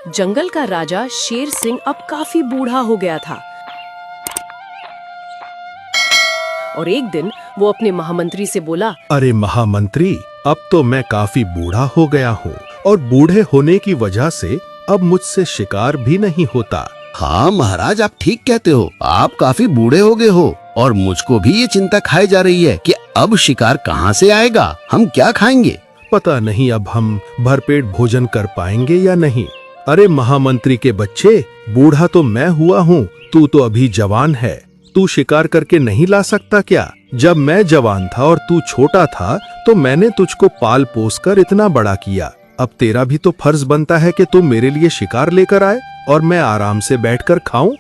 जंगल का राजा शेर सिंह अब काफी बूढ़ा हो गया था और एक दिन वो अपने महामंत्री से बोला, अरे महामंत्री, अब तो मैं काफी बूढ़ा हो गया हूँ और बूढ़े होने की वजह से अब मुझसे शिकार भी नहीं होता। हाँ महाराज, आप ठीक कहते हो। आप काफी बूढ़े हो गए हो और मुझको भी ये चिंता खाई जा रही है कि अब शिकार कहाँ से आएगा, हम क्या खाएंगे। पता नहीं अब हम भरपेट भोजन कर पाएंगे या नहीं। अरे महामंत्री के बच्चे, बूढ़ा तो मैं हुआ हूँ, तू तो अभी जवान है। तू शिकार करके नहीं ला सकता क्या? जब मैं जवान था और तू छोटा था तो मैंने तुझको पाल पोस कर इतना बड़ा किया। अब तेरा भी तो फर्ज बनता है कि तू मेरे लिए शिकार लेकर आए और मैं आराम से बैठकर खाऊं।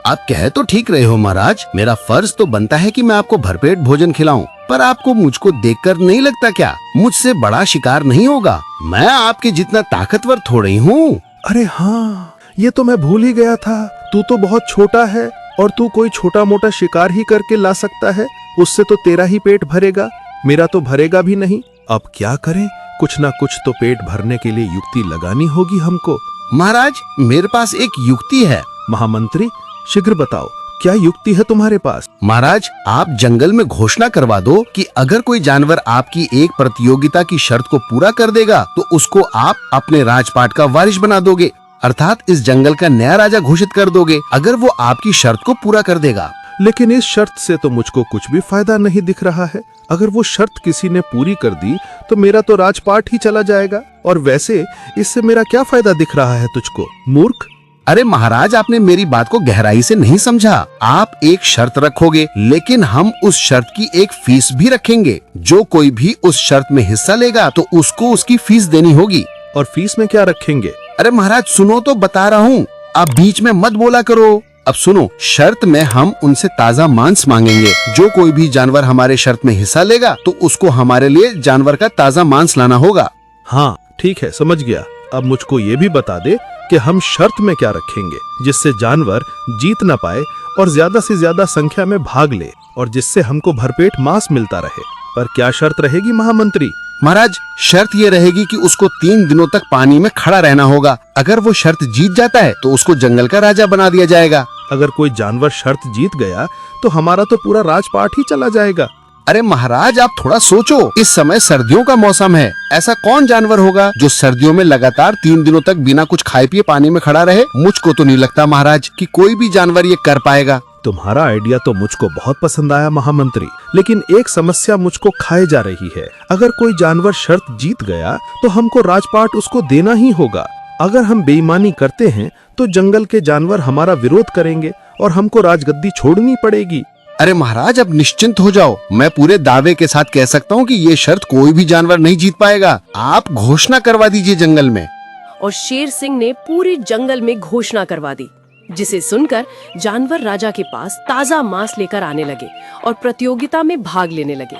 आप कह तो ठीक रहे हो महाराज, मेरा फर्ज तो बनता है कि मैं आपको भरपेट भोजन खिलाऊं, पर आपको मुझको देखकर नहीं लगता क्या मुझसे बड़ा शिकार नहीं होगा? मैं आपके जितना ताकतवर थोड़ी हूँ। अरे हाँ, ये तो मैं भूल ही गया था। तू तो बहुत छोटा है और तू कोई छोटा मोटा शिकार ही करके ला सकता है। उससे तो तेरा ही पेट भरेगा, मेरा तो भरेगा भी नहीं। अब क्या करें? कुछ ना कुछ तो पेट भरने के लिए युक्ति लगानी होगी हमको। महाराज, मेरे पास एक युक्ति है। महामंत्री, शीघ्र बताओ, क्या युक्ति है तुम्हारे पास? महाराज, आप जंगल में घोषणा करवा दो कि अगर कोई जानवर आपकी एक प्रतियोगिता की शर्त को पूरा कर देगा तो उसको आप अपने राजपाट का वारिस बना दोगे, अर्थात इस जंगल का नया राजा घोषित कर दोगे अगर वो आपकी शर्त को पूरा कर देगा। लेकिन इस शर्त से तो मुझको कुछ भी फायदा नहीं दिख रहा है। अगर वो शर्त किसी ने पूरी कर दी तो मेरा तो राजपाट ही चला जाएगा, और वैसे इससे मेरा क्या फायदा दिख रहा है तुझको, मूर्ख? अरे महाराज, आपने मेरी बात को गहराई से नहीं समझा। आप एक शर्त रखोगे, लेकिन हम उस शर्त की एक फीस भी रखेंगे। जो कोई भी उस शर्त में हिस्सा लेगा तो उसको उसकी फीस देनी होगी। और फीस में क्या रखेंगे? अरे महाराज सुनो तो बता रहा हूँ, आप बीच में मत बोला करो। अब सुनो, शर्त में हम उनसे ताज़ा मांस मांगेंगे। जो कोई भी जानवर हमारे शर्त में हिस्सा लेगा तो उसको हमारे लिए जानवर का ताज़ा मांस लाना होगा। हाँ ठीक है, समझ गया। अब मुझको ये भी बता दे कि हम शर्त में क्या रखेंगे जिससे जानवर जीत न पाए और ज्यादा से ज्यादा संख्या में भाग ले और जिससे हमको भरपेट मांस मिलता रहे। पर क्या शर्त रहेगी महामंत्री? महाराज, शर्त ये रहेगी कि उसको 3 दिनों तक पानी में खड़ा रहना होगा। अगर वो शर्त जीत जाता है तो उसको जंगल का राजा बना दिया जाएगा। अगर कोई जानवर शर्त जीत गया तो हमारा तो पूरा राजपाट ही चला जाएगा। अरे महाराज, आप थोड़ा सोचो, इस समय सर्दियों का मौसम है। ऐसा कौन जानवर होगा जो सर्दियों में लगातार 3 दिनों तक बिना कुछ खाए पिए पानी में खड़ा रहे? मुझको तो नहीं लगता महाराज कि कोई भी जानवर ये कर पाएगा। तुम्हारा आइडिया तो मुझको बहुत पसंद आया महामंत्री, लेकिन एक समस्या मुझको खाए जा रही है। अगर कोई जानवर शर्त जीत गया तो हमको राजपाट उसको देना ही होगा। अगर हम बेईमानी करते हैं तो जंगल के जानवर हमारा विरोध करेंगे और हमको राजगद्दी छोड़नी पड़ेगी। अरे महाराज, अब निश्चिंत हो जाओ। मैं पूरे दावे के साथ कह सकता हूँ कि ये शर्त कोई भी जानवर नहीं जीत पाएगा। आप घोषणा करवा दीजिए जंगल में। और शेर सिंह ने पूरे जंगल में घोषणा करवा दी, जिसे सुनकर जानवर राजा के पास ताजा मांस लेकर आने लगे और प्रतियोगिता में भाग लेने लगे।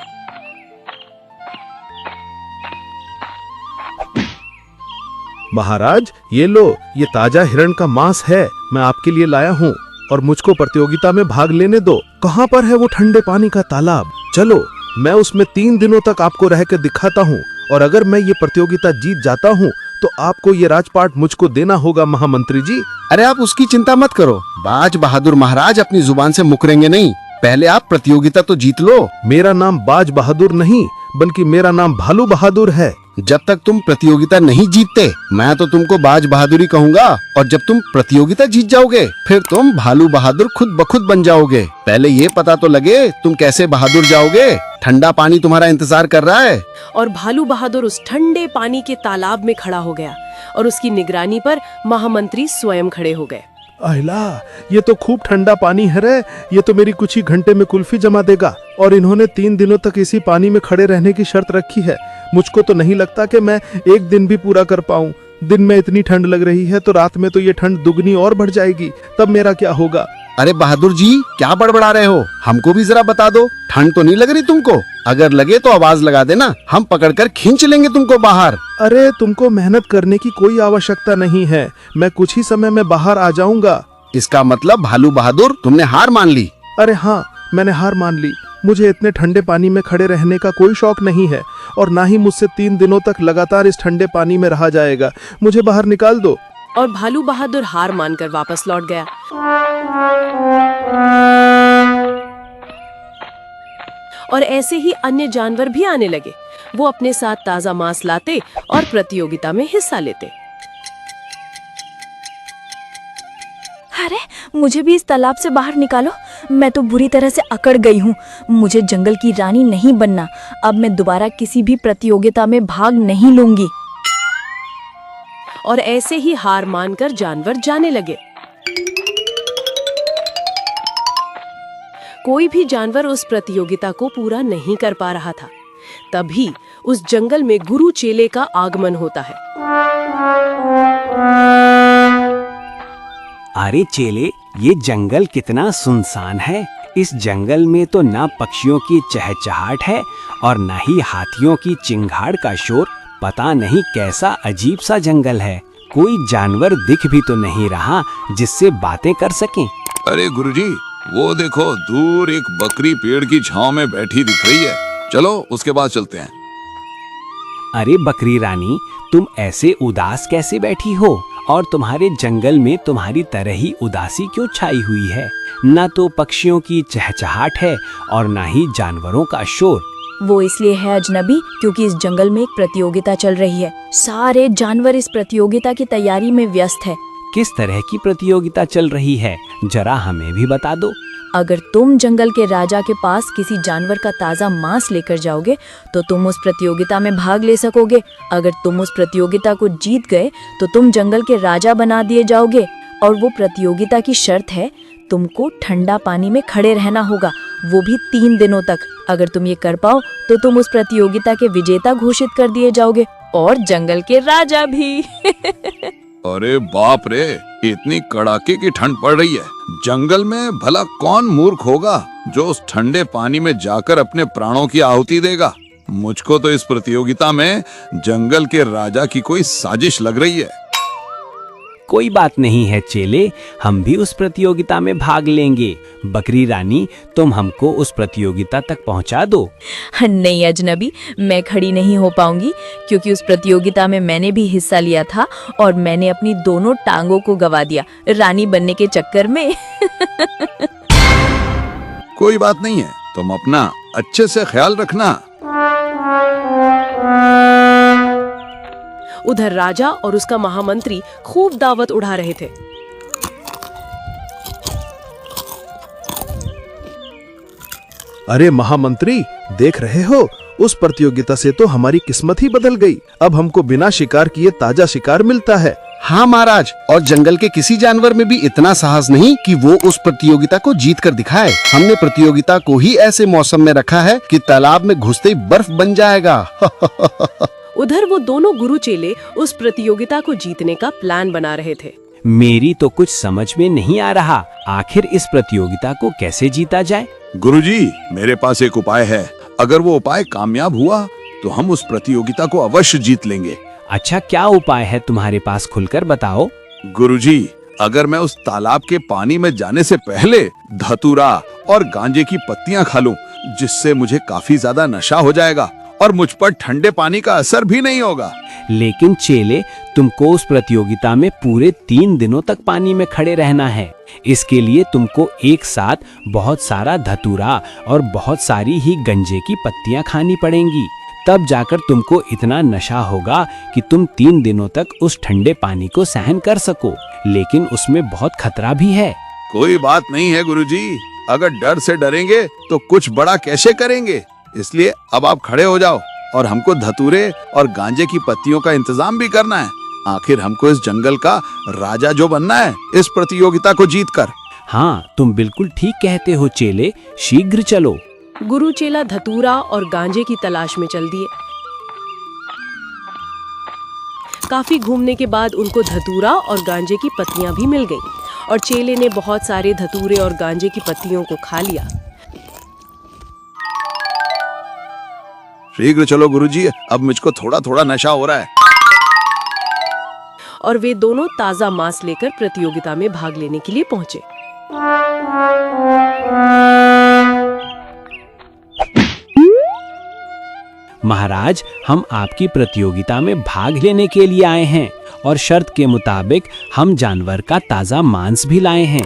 महाराज, ये लो, ये ताजा हिरण का मांस है, मैं आपके लिए लाया हूँ और मुझको प्रतियोगिता में भाग लेने दो। कहाँ पर है वो ठंडे पानी का तालाब? चलो, मैं उसमें 3 दिनों तक आपको रह कर दिखाता हूँ, और अगर मैं ये प्रतियोगिता जीत जाता हूँ तो आपको ये राजपाट मुझको देना होगा महामंत्री जी। अरे आप उसकी चिंता मत करो, बाज बहादुर महाराज अपनी जुबान से मुकरेंगे नहीं। पहले आप प्रतियोगिता तो जीत लो। मेरा नाम बाज बहादुर नहीं, बल्कि मेरा नाम भालू बहादुर है। जब तक तुम प्रतियोगिता नहीं जीतते मैं तो तुमको बाज बहादुरी कहूँगा, और जब तुम प्रतियोगिता जीत जाओगे फिर तुम भालू बहादुर खुद ब खुद बन जाओगे। पहले ये पता तो लगे तुम कैसे बहादुर जाओगे। ठंडा पानी तुम्हारा इंतजार कर रहा है। और भालू बहादुर उस ठंडे पानी के तालाब में खड़ा हो गया और उसकी निगरानी पर महामंत्री स्वयं खड़े हो गए। अहिला, ये तो खूब ठंडा पानी है रे। ये तो मेरी कुछ ही घंटे में कुल्फी जमा देगा। और इन्होंने 3 दिनों तक इसी पानी में खड़े रहने की शर्त रखी है। मुझको तो नहीं लगता कि मैं एक दिन भी पूरा कर पाऊं। दिन में इतनी ठंड लग रही है तो रात में तो ये ठंड दुगनी और बढ़ जाएगी, तब मेरा क्या होगा? अरे बहादुर जी, क्या बड़बड़ा रहे हो? हमको भी जरा बता दो, ठंड तो नहीं लग रही तुमको? अगर लगे तो आवाज लगा देना, हम पकड़कर खींच लेंगे तुमको बाहर। अरे तुमको मेहनत करने की कोई आवश्यकता नहीं है, मैं कुछ ही समय में बाहर आ जाऊंगा। इसका मतलब भालू बहादुर तुमने हार मान ली? अरे हाँ, मैंने हार मान ली। मुझे इतने ठंडे पानी में खड़े रहने का कोई शौक नहीं है और ना ही मुझसे 3 दिनों तक लगातार इस ठंडे पानी में रहा जाएगा। मुझे बाहर निकाल दो। और भालू बहादुर हार मानकर वापस लौट गया। और ऐसे ही अन्य जानवर भी आने लगे। वो अपने साथ ताजा मांस लाते और प्रतियोगिता में हिस्सा लेते। अरे मुझे भी इस तालाब से बाहर निकालो, मैं तो बुरी तरह से अकड़ गई हूँ। मुझे जंगल की रानी नहीं बनना। अब मैं दोबारा किसी भी प्रतियोगिता में भाग नहीं लूंगी। और ऐसे ही हार मानकर जानवर जाने लगे। कोई भी जानवर उस प्रतियोगिता को पूरा नहीं कर पा रहा था। तभी उस जंगल में गुरु चेले का आगमन होता है। अरे चेले, ये जंगल कितना सुनसान है। इस जंगल में तो ना पक्षियों की चहचहाट है और ना ही हाथियों की चिंगाड़ का शोर। पता नहीं कैसा अजीब सा जंगल है। कोई जानवर दिख भी तो नहीं रहा जिससे बातें कर सकें। अरे गुरुजी, वो देखो दूर एक बकरी पेड़ की छांव में बैठी दिख रही है। चलो उसके पास चलते हैं। अरे बकरी रानी, तुम ऐसे उदास कैसे बैठी हो? और तुम्हारे जंगल में तुम्हारी तरह ही उदासी क्यों छाई हुई है? ना तो पक्षियों की चहचहाट है और ना ही जानवरों का शोर। वो इसलिए है अजनबी, क्योंकि इस जंगल में एक प्रतियोगिता चल रही है। सारे जानवर इस प्रतियोगिता की तैयारी में व्यस्त है। किस तरह की प्रतियोगिता चल रही है, जरा हमें भी बता दो। अगर तुम जंगल के राजा के पास किसी जानवर का ताज़ा मांस लेकर जाओगे तो तुम उस प्रतियोगिता में भाग ले सकोगे। अगर तुम उस प्रतियोगिता को जीत गए तो तुम जंगल के राजा बना दिए जाओगे। और वो प्रतियोगिता की शर्त है, तुमको ठंडा पानी में खड़े रहना होगा, वो भी 3 दिनों तक। अगर तुम ये कर पाओ तो तुम उस प्रतियोगिता के विजेता घोषित कर दिए जाओगे और जंगल के राजा भी। अरे बाप रे, इतनी कड़ाके की ठंड पड़ रही है। जंगल में भला कौन मूर्ख होगा जो उस ठंडे पानी में जाकर अपने प्राणों की आहुति देगा। मुझको तो इस प्रतियोगिता में जंगल के राजा की कोई साजिश लग रही है। कोई बात नहीं है चेले, हम भी उस प्रतियोगिता में भाग लेंगे। बकरी रानी, तुम हमको उस प्रतियोगिता तक पहुंचा दो। नहीं अजनबी, मैं खड़ी नहीं हो पाऊंगी, क्योंकि उस प्रतियोगिता में मैंने भी हिस्सा लिया था और मैंने अपनी दोनों टांगों को गवा दिया रानी बनने के चक्कर में। कोई बात नहीं है, तुम अपना अच्छे से ख्याल रखना। उधर राजा और उसका महामंत्री खूब दावत उड़ा रहे थे। अरे महामंत्री, देख रहे हो, उस प्रतियोगिता से तो हमारी किस्मत ही बदल गई। अब हमको बिना शिकार किए ताजा शिकार मिलता है। हाँ महाराज, और जंगल के किसी जानवर में भी इतना साहस नहीं कि वो उस प्रतियोगिता को जीत कर दिखाए। हमने प्रतियोगिता को ही ऐसे मौसम में रखा है कि तालाब में घुसते ही बर्फ बन जाएगा। उधर वो दोनों गुरु चेले उस प्रतियोगिता को जीतने का प्लान बना रहे थे। मेरी तो कुछ समझ में नहीं आ रहा, आखिर इस प्रतियोगिता को कैसे जीता जाए? गुरुजी, मेरे पास एक उपाय है। अगर वो उपाय कामयाब हुआ तो हम उस प्रतियोगिता को अवश्य जीत लेंगे। अच्छा, क्या उपाय है तुम्हारे पास? खुलकर बताओ। गुरुजी, अगर मैं उस तालाब के पानी में जाने से पहले धतूरा और गांजे की पत्तियां खा लूं, जिससे मुझे काफी ज्यादा नशा हो जाएगा और मुझ पर ठंडे पानी का असर भी नहीं होगा। लेकिन चेले, तुमको उस प्रतियोगिता में पूरे 3 दिनों तक पानी में खड़े रहना है। इसके लिए तुमको एक साथ बहुत सारा धतूरा और बहुत सारी ही गंजे की पत्तियां खानी पड़ेंगी। तब जाकर तुमको इतना नशा होगा कि तुम 3 दिनों तक उस ठंडे पानी को सहन कर सको। लेकिन उसमें बहुत खतरा भी है। कोई बात नहीं है गुरुजी, अगर डर से डरेंगे तो कुछ बड़ा कैसे करेंगे। इसलिए अब आप खड़े हो जाओ और हमको धतूरे और गांजे की पत्तियों का इंतजाम भी करना है। आखिर हमको इस जंगल का राजा जो बनना है इस प्रतियोगिता को जीतकर। हाँ, तुम बिल्कुल ठीक कहते हो चेले, शीघ्र चलो। गुरु चेला धतूरा और गांजे की तलाश में चल दिए। काफी घूमने के बाद उनको धतूरा और गांजे की पत्तियां भी मिल गईं और चेले ने बहुत सारे धतूरे और गांजे की पत्तियों को खा लिया। शीघ्र चलो गुरुजी, अब मुझको थोड़ा थोड़ा नशा हो रहा है। और वे दोनों ताजा मांस लेकर प्रतियोगिता में भाग लेने के लिए पहुंचे। महाराज, हम आपकी प्रतियोगिता में भाग लेने के लिए आए हैं और शर्त के मुताबिक हम जानवर का ताजा मांस भी लाए हैं।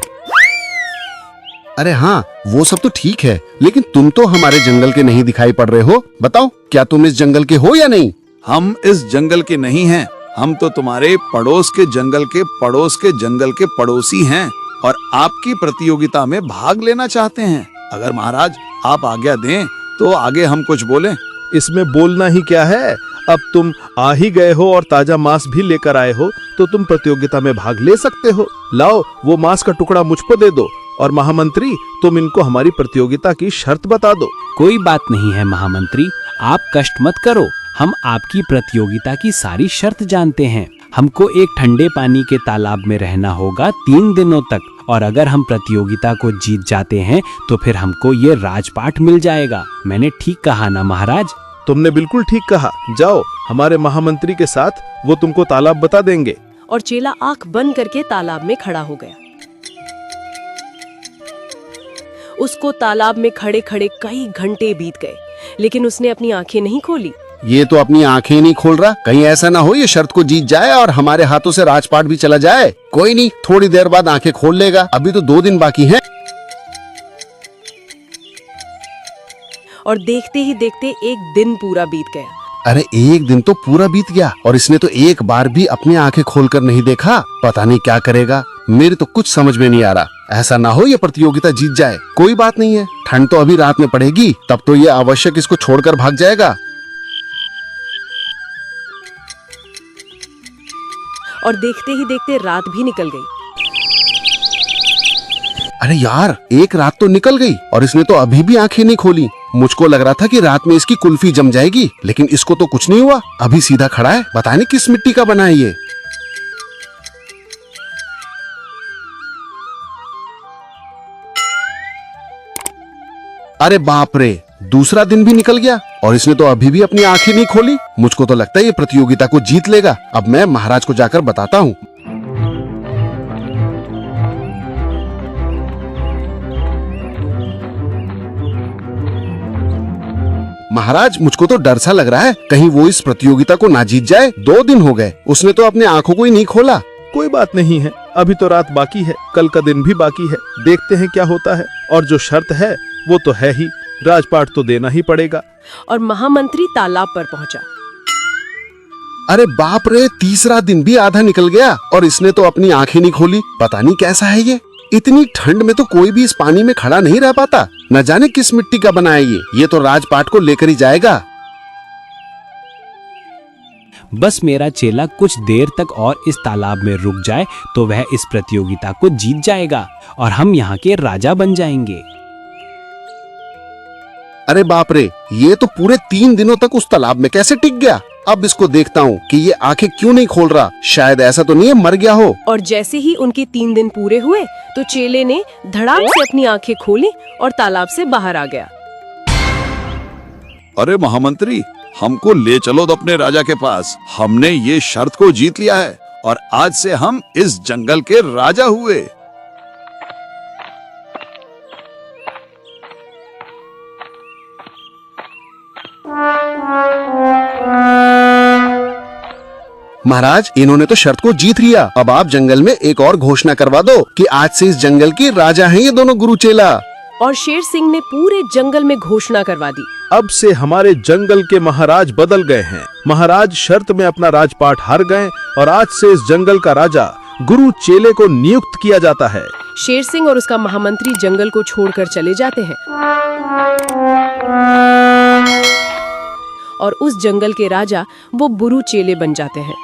अरे हाँ, वो सब तो ठीक है, लेकिन तुम तो हमारे जंगल के नहीं दिखाई पड़ रहे हो। बताओ, क्या तुम इस जंगल के हो या नहीं? हम इस जंगल के नहीं हैं, हम तो तुम्हारे पड़ोस के जंगल के पड़ोस के जंगल के पड़ोसी हैं और आपकी प्रतियोगिता में भाग लेना चाहते हैं। अगर महाराज आप आज्ञा दें तो आगे हम कुछ बोलें। इसमें बोलना ही क्या है? अब तुम आ ही गए हो और ताजा मांस भी लेकर आए हो तो तुम प्रतियोगिता में भाग ले सकते हो। लाओ, वो मांस का टुकड़ा मुझको दे दो और महामंत्री, तुम इनको हमारी प्रतियोगिता की शर्त बता दो। कोई बात नहीं है महामंत्री, आप कष्ट मत करो। हम आपकी प्रतियोगिता की सारी शर्त जानते हैं। हमको एक ठंडे पानी के तालाब में रहना होगा 3 दिनों तक, और अगर हम प्रतियोगिता को जीत जाते हैं तो फिर हमको ये राजपाट मिल जाएगा। मैंने ठीक कहा ना महाराज? तुमने बिल्कुल ठीक कहा। जाओ, हमारे महामंत्री के साथ, वो तुमको तालाब बता देंगे। और चेला आंख बंद करके तालाब में खड़ा हो गया। उसको तालाब में खड़े खड़े कई घंटे बीत गए, लेकिन उसने अपनी आंखें नहीं खोली। ये तो अपनी आंखें नहीं खोल रहा। कहीं ऐसा ना हो ये शर्त को जीत जाए और हमारे हाथों से राजपाट भी चला जाए। कोई नहीं, थोड़ी देर बाद आंखें खोल लेगा। अभी तो 2 दिन बाकी हैं। और देखते ही देखते एक दिन पूरा बीत गया। अरे, एक दिन तो पूरा बीत गया और इसने तो एक बार भी अपनी आंखें खोलकर नहीं देखा। पता नहीं क्या करेगा। मेरे तो कुछ समझ में नहीं आ रहा। ऐसा ना हो ये प्रतियोगिता जीत जाए। कोई बात नहीं है, ठंड तो अभी रात में पड़ेगी, तब तो ये आवश्यक इसको छोड़कर भाग जाएगा। और देखते ही देखते रात भी निकल गई। अरे यार, एक रात तो निकल गई और इसने तो अभी भी आंखें नहीं खोली। मुझको लग रहा था कि रात में इसकी कुल्फी जम जाएगी, लेकिन इसको तो कुछ नहीं हुआ। अभी सीधा खड़ा है। पता नहीं किस मिट्टी का बना है ये। अरे बाप रे, दूसरा दिन भी निकल गया और इसने तो अभी भी अपनी आंखें नहीं खोली। मुझको तो लगता है ये प्रतियोगिता को जीत लेगा। अब मैं महाराज को जाकर बताता हूँ। महाराज, मुझको तो डर सा लग रहा है, कहीं वो इस प्रतियोगिता को ना जीत जाए। 2 दिन हो गए, उसने तो अपने आंखों को ही नहीं खोला। कोई बात नहीं है, अभी तो रात बाकी है, कल का दिन भी बाकी है। देखते हैं क्या होता है। और जो शर्त है वो तो है ही, राजपाट तो देना ही पड़ेगा। और महामंत्री तालाब पर पहुंचा। अरे बाप रे, तीसरा दिन भी आधा निकल गया और इसने तो अपनी आंखें नहीं खोली। पता नहीं कैसा है ये। इतनी ठंड में तो कोई भी इस पानी में खड़ा नहीं रह पाता। न जाने किस मिट्टी का बना है ये तो राजपाट को लेकर ही जाएगा। बस मेरा चेला कुछ देर तक और इस तालाब में रुक जाए तो वह इस प्रतियोगिता को जीत जाएगा और हम यहाँ के राजा बन जाएंगे। अरे बाप रे, ये तो पूरे 3 दिनों तक उस तालाब में कैसे टिक गया। अब इसको देखता हूँ कि ये आंखें क्यों नहीं खोल रहा। शायद ऐसा तो नहीं है मर गया हो। और जैसे ही उनके 3 दिन पूरे हुए तो चेले ने धड़ाक से अपनी आंखें खोली और तालाब से बाहर आ गया। अरे महामंत्री, हमको ले चलो तो अपने राजा के पास। हमने ये शर्त को जीत लिया है और आज से हम इस जंगल के राजा हुए। महाराज, इन्होंने तो शर्त को जीत लिया। अब आप जंगल में एक और घोषणा करवा दो कि आज से इस जंगल के राजा हैं ये दोनों गुरु चेला। और शेर सिंह ने पूरे जंगल में घोषणा करवा दी। अब से हमारे जंगल के महाराज बदल गए हैं। महाराज शर्त में अपना राजपाट हार गए और आज से इस जंगल का राजा गुरु चेले को नियुक्त किया जाता है। शेर सिंह और उसका महामंत्री जंगल को छोड़कर चले जाते हैं और उस जंगल के राजा वो बुरु चेले बन जाते हैं।